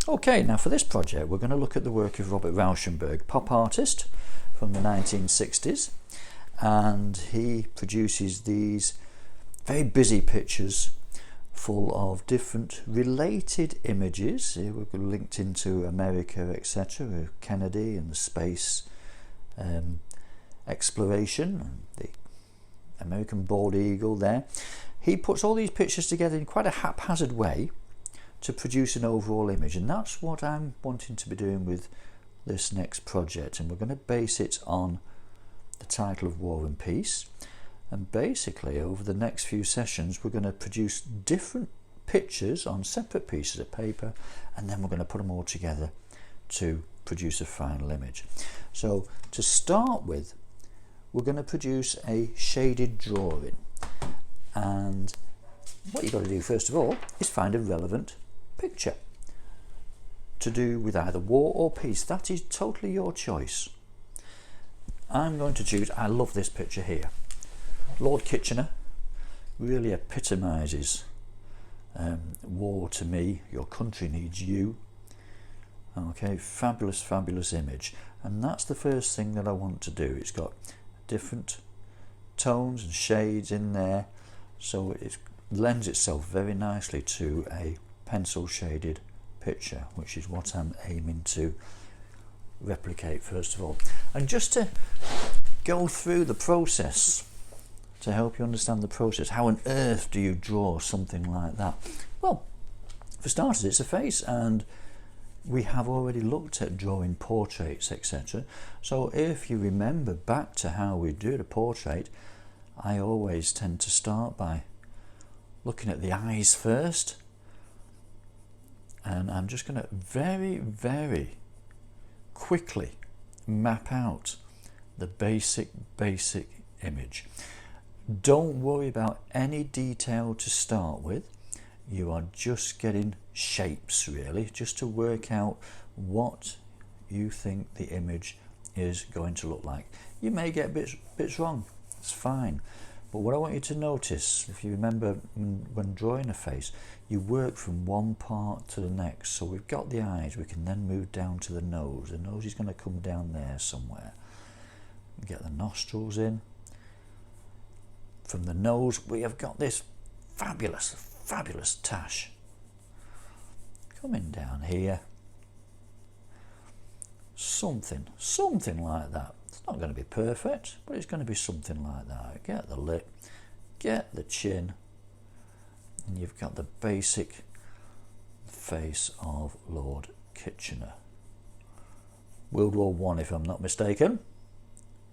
Okay, now for this project we're going to look at the work of Robert Rauschenberg, pop artist from the 1960s, and he produces these very busy pictures full of different related images. Here we're linked into America, etc., with Kennedy and the space exploration, and the American bald eagle there. He puts all these pictures together in quite a haphazard way to produce an overall image, and that's what I'm wanting to be doing with this next project. And we're going to base it on the title of War and Peace, and basically over the next few sessions we're going to produce different pictures on separate pieces of paper, and then we're going to put them all together to produce a final image. So to start with, we're going to produce a shaded drawing, and what you've got to do first of all is find a relevant picture to do with either war or peace. That is totally your choice. I'm going to choose, I love this picture here. Lord Kitchener really epitomises war to me. Your country needs you. Okay, fabulous, fabulous image. And that's the first thing that I want to do. It's got different tones and shades in there, so it lends itself very nicely to a pencil shaded picture, which is what I'm aiming to replicate first of all. And just to go through the process, to help you understand the process, how on earth do you draw something like that? Well, for starters, it's a face, and we have already looked at drawing portraits, etc. So if you remember back to how we do the portrait, I always tend to start by looking at the eyes first, and I'm just going to very, very quickly map out the basic image. Don't worry about any detail to start with. You are just getting shapes really, just to work out what you think the image is going to look like. You may get bits wrong, it's fine. But what I want you to notice, if you remember when drawing a face, you work from one part to the next. So we've got the eyes, we can then move down to the nose. The nose is going to come down there somewhere. Get the nostrils in. From the nose we have got this fabulous tash coming down here. Something like that. It's not going to be perfect, but it's going to be something like that. Get the lip, get the chin, and you've got the basic face of Lord Kitchener. World War One, if I'm not mistaken.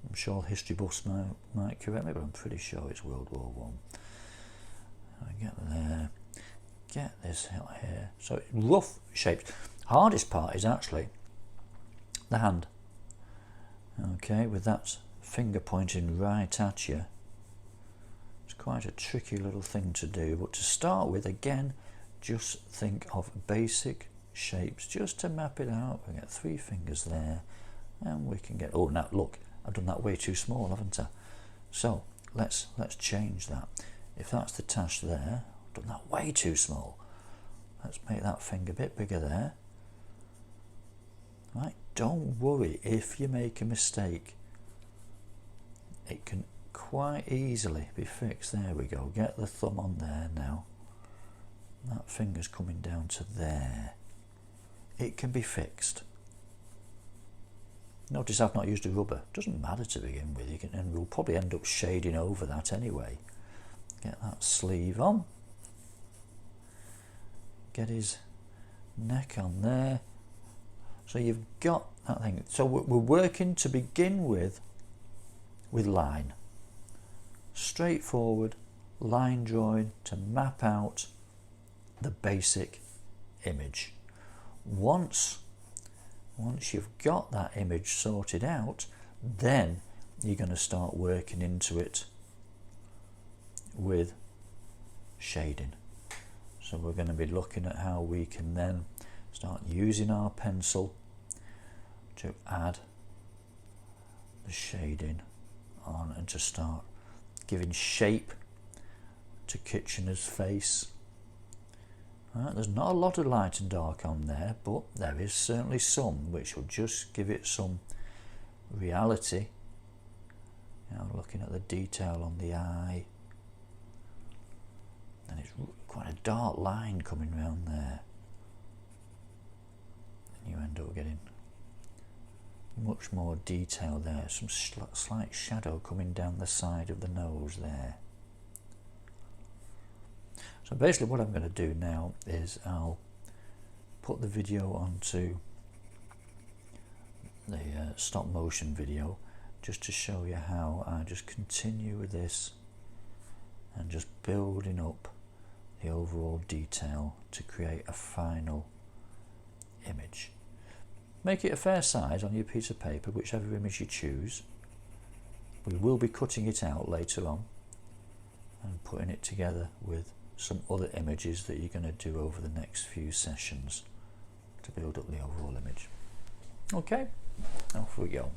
I'm sure history buffs might correct me, but I'm pretty sure it's World War One. Get there, get this here. So rough shapes. Hardest part is actually the hand. Okay, with that finger pointing right at you. It's quite a tricky little thing to do, but to start with, again, just think of basic shapes just to map it out. We get 3 fingers there, and we can get, oh, now look, I've done that way too small, haven't I? So let's change that. If that's the tash there, I've done that way too small. Let's make that finger a bit bigger there. Right, don't worry if you make a mistake. It can quite easily be fixed. There we go. Get the thumb on there now. That finger's coming down to there. It can be fixed. Notice I've not used a rubber. Doesn't matter to begin with. And we'll probably end up shading over that anyway. Get that sleeve on. Get his neck on there. So you've got that thing. So we're working to begin with line. Straightforward line drawing to map out the basic image. Once you've got that image sorted out, then you're going to start working into it with shading. So we're going to be looking at how we can then start using our pencil to add the shading on and to start giving shape to Kitchener's face Right, there's not a lot of light and dark on there, but there is certainly some, which will just give it some reality. You know, looking at the detail on the eye, and it's quite a dark line coming round there, and you end up getting much more detail there, some slight shadow coming down the side of the nose there. So basically what I'm going to do now is I'll put the video onto the stop motion video just to show you how I just continue with this and just building up the overall detail to create a final image. Make it a fair size on your piece of paper, whichever image you choose. We will be cutting it out later on and putting it together with some other images that you're going to do over the next few sessions to build up the overall image. Okay, off we go.